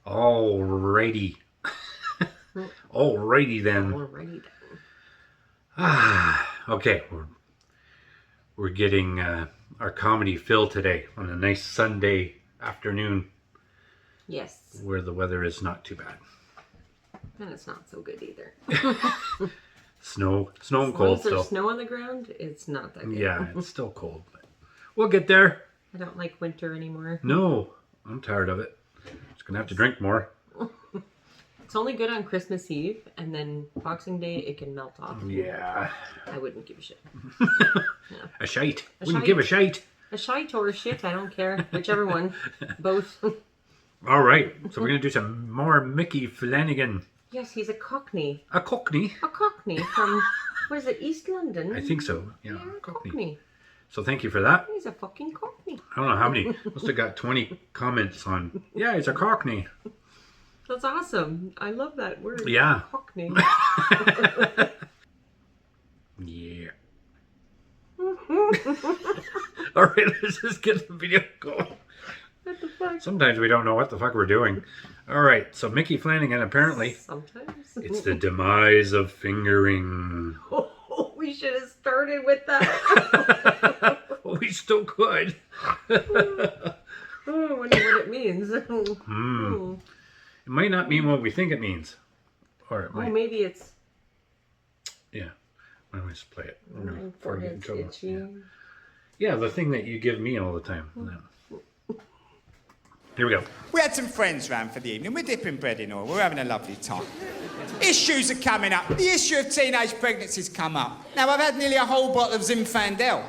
Alrighty. Alrighty then. Alrighty then. Okay. We're getting our comedy fill today on a nice Sunday afternoon. Yes. Where the weather is not too bad. And it's not so good either. Snow and cold still. There's snow on the ground, it's not that good. Yeah, it's still cold, but we'll get there. I don't like winter anymore. No, I'm tired of it. Just gonna have to drink more. It's only good on Christmas Eve, and then Boxing Day it can melt off. Yeah. I wouldn't give a shit. Yeah. A shite. Wouldn't give a shite. A shite or a shit, I don't care. Whichever one. Both. All right, so we're gonna do some more Mickey Flanagan. Yes, he's a Cockney. A Cockney? A Cockney from, what is it, East London? I think so. Yeah, Cockney. So thank you for that. He's a fucking Cockney. I don't know how many. Must have got 20 comments on, yeah, he's a Cockney. That's awesome. I love that word. Yeah. Cockney. Yeah. All right, let's just get the video going. What the fuck? Sometimes we don't know what the fuck we're doing. All right, so Mickey Flanagan, apparently. Sometimes. It's the demise of fingering. Oh, we should have started with that. We still could. I wonder what it means. It might not mean what we think it means. Or it might. Oh, maybe it's... Yeah. Why don't we just play it? My forehead's itchy. Yeah, the thing that you give me all the time. Here we go. We had some friends round for the evening. We're dipping bread in oil. We're having a lovely time. Issues are coming up. The issue of teenage pregnancies come up. Now, I've had nearly a whole bottle of Zinfandel.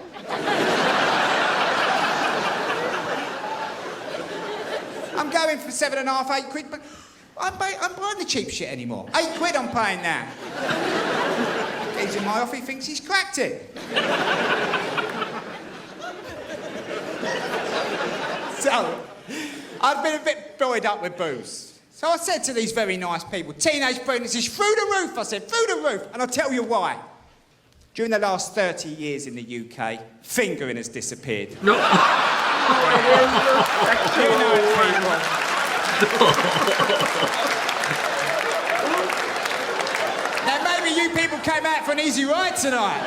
I'm going for 7.5, 8 quid, but I'm buying the cheap shit anymore. 8 quid I'm paying now. He's in my office, he thinks he's cracked it. So, I've been a bit buoyed up with booze. So I said to these very nice people, teenage pregnancies through the roof, I said, through the roof. And I'll tell you why. During the last 30 years in the UK, fingering has disappeared. No. You know it, people. Now, maybe you people came out for an easy ride tonight.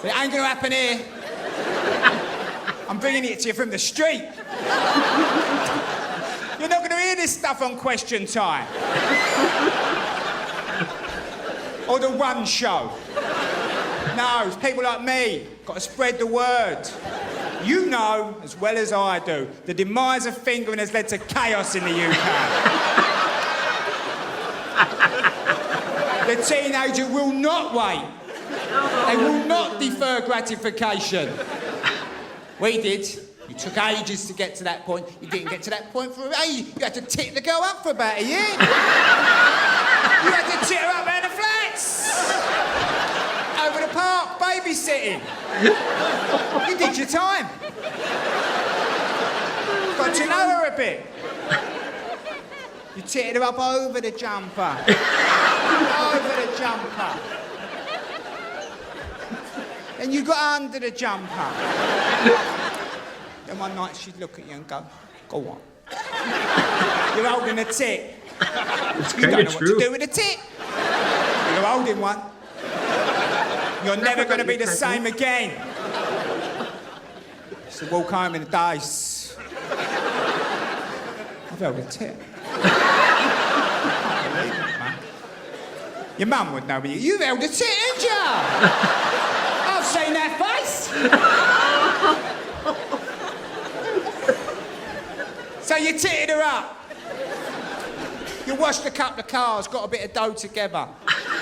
But it ain't going to happen here. I'm bringing it to you from the street. You're not going to hear this stuff on Question Time. Or the One Show. No, it's people like me. Got to spread the word. You know, as well as I do, the demise of fingering has led to chaos in the UK. The teenager will not wait. They will not defer gratification. We did. You took ages to get to that point. You didn't get to that point for ages. You had to tit the girl up for about a year. You had to tit her up around the flats. Over the park, babysitting. You did your time. Got to know her a bit. You titted her up over the jumper. Over the jumper. Then you got under the jumper. Then one night she'd look at you and go on. You're holding a tit. It's You don't kind know of what true. to do with a tit. You're holding one. You're never going to be the same again. So walk home in a daze. I've held a tit. Your mum would know me. You've held a tit, ain't you? I've seen that face. So you titted her up. You washed a couple of cars, got a bit of dough together.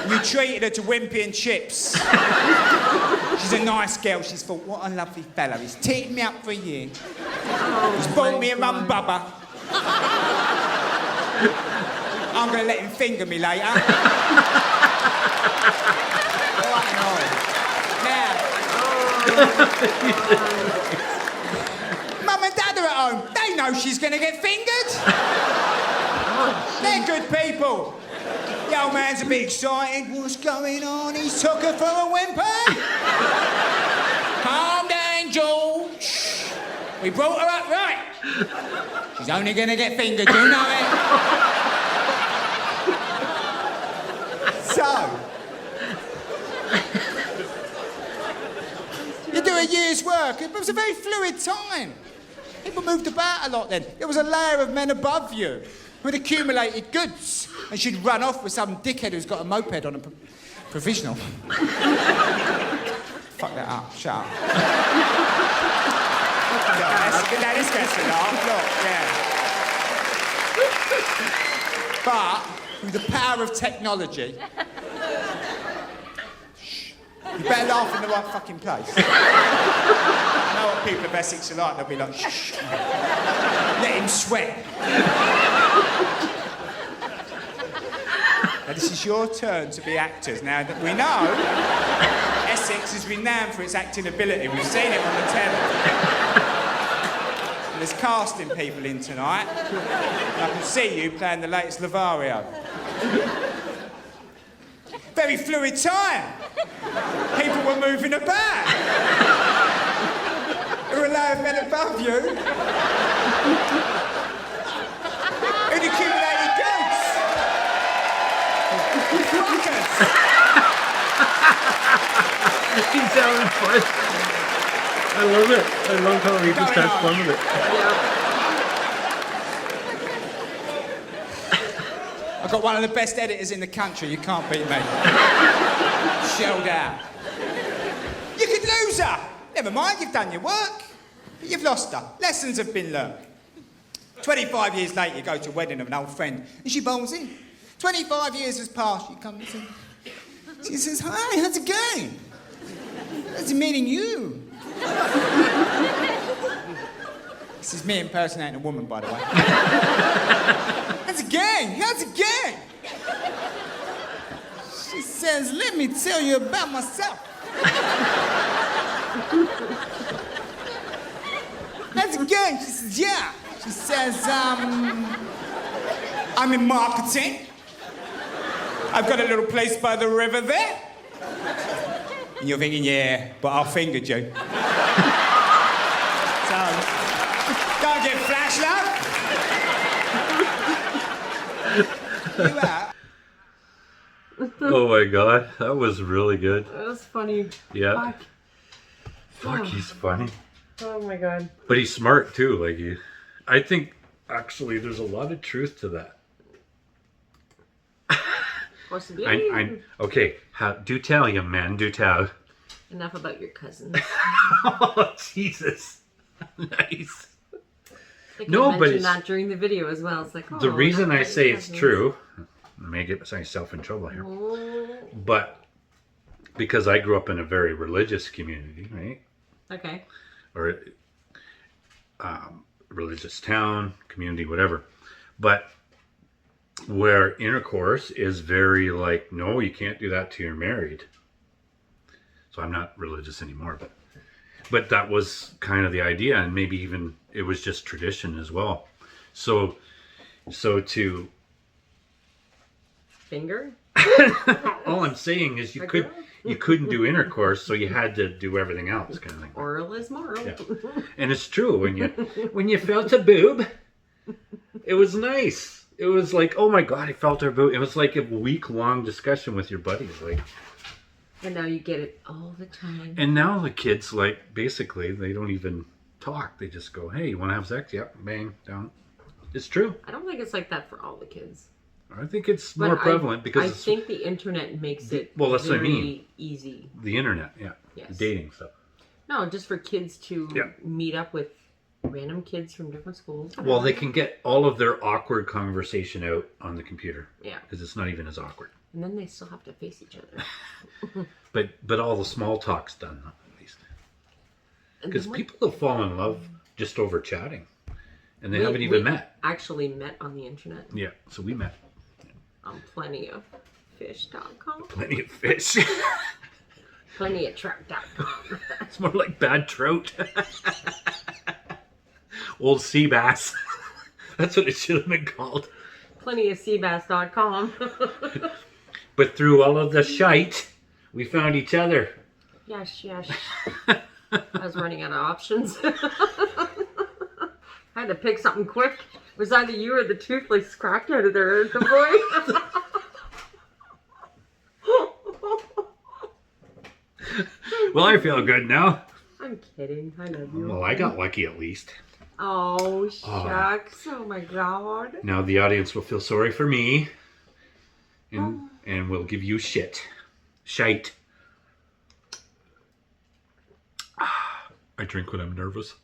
And you treated her to Wimpy and chips. She's a nice girl. She's thought, what a lovely fella. He's titted me up for a year. He's bought me a rum bubba. I'm going to let him finger me later. Now, Mum and Dad are at home. They know she's going to get fingered. They're good people. The old man's a bit excited. What's going on? He's took her for a whimper. Calm down, George. We brought her up right. She's only going to get fingered, you know it. So, you do a year's work. It was a very fluid time. People moved about a lot then. There was a layer of men above you who'd accumulated goods and she'd run off with some dickhead who's got a moped on a provisional. Fuck that up. Shut up. That is going to laugh. Look, yeah. But through the power of technology, you better laugh in the right fucking place. I know what people of Essex are like. They'll be like, shh. Let him sweat. Now, this is your turn to be actors. Now, that we know Essex is renowned for its acting ability. We've seen it on the telly. And there's casting people in tonight. And I can see you playing the latest Lavario. Very fluid time. People were moving about. There were a layer of men above you who'd accumulated goods. Rockers. He's having fun. I love it. I love how he just has fun with it. I've got one of the best editors in the country. You can't beat me. Shelled out. You could lose her. Never mind, you've done your work. But you've lost her. Lessons have been learned. 25 years later, you go to a wedding of an old friend, and she bowls in. 25 years has passed. She comes in. She says, "Hi, how's it going? How's it meeting you?" This is me impersonating a woman, by the way. How's it going? How's it going? She says, "Let me tell you about myself." How's it going? She says, "Yeah." She says, "I'm in marketing. I've got a little place by the river there." And you're thinking, "Yeah, but I fingered you." So, don't get flash, love. You out? Oh my god, that was really good. That was funny. Yeah. Fuck. Fuck, he's funny. Oh my god. But he's smart too. I think actually there's a lot of truth to that. Possibly. Okay, do tell, young man, do tell. Enough about your cousins. Oh, Jesus. Nice. No, but but it's- that during the video as well. It's like, oh, The reason enough I about say your it's cousins. true, I may get myself in trouble here, Oh. but because I grew up in a very religious community, right? Okay. Or religious town, community, whatever. But where intercourse is very like, no, you can't do that till you're married. So I'm not religious anymore, but that was kind of the idea, and maybe even it was just tradition as well. So to Finger? all I'm saying is you A couldn't girl? do intercourse, so you had to do everything else, kind of thing. Oral is moral. Yeah. And it's true, when you felt a boob, it was nice. It was like, oh my god, I felt her boob. It was like a week-long discussion with your buddies, like. And now you get it all the time. And now the kids, like, basically, they don't even talk. They just go, hey, you want to have sex? Yep, bang, down. It's true. I don't think it's like that for all the kids. I think it's But more prevalent because I it's think the internet makes it Well, that's what I very mean. easy. the internet, yeah. Yes. Dating stuff. No, just for kids to Yeah. meet up with random kids from different schools. Well, they can get all of their awkward conversation out on the computer. Yeah. Because it's not even as awkward. And then they still have to face each other. But all the small talk's done, at least. And Because then people have fallen in love just over chatting. And they we- haven't even we met. Actually met on the internet Yeah, so we met. on plentyoffish.com. Plenty of fish. Plentyoftrout.com. It's more like bad trout. Old sea bass. That's what it should have been called. Plentyofseabass.com. But through all of the shite, we found each other. Yes. I was running out of options. I had to pick something quick. It was either you or the toothless cracked out of their the boy. Well, I feel good now. I'm kidding. I love you. Well, I got lucky at least. Oh, shucks. Oh, my God. Now the audience will feel sorry for me. And will give you shit. Shite. I drink when I'm nervous.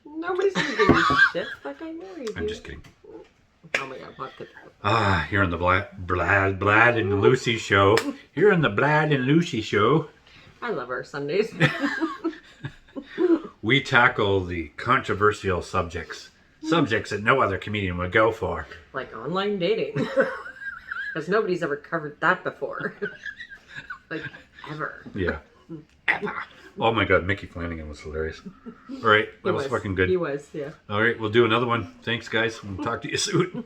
Nobody's gonna give me shit. Like I married you. I'm just kidding. Oh my God, what the You're on the Blad and Lucy show. You're on the Blad and Lucy show. I love our Sundays. We tackle the controversial subjects. Subjects that no other comedian would go for. Like online dating. Because nobody's ever covered that before. Like, ever. Yeah. Oh my God, Mickey Flanagan was hilarious. All right, that was fucking good. He was, yeah. All right, we'll do another one. Thanks, guys. We'll talk to you soon.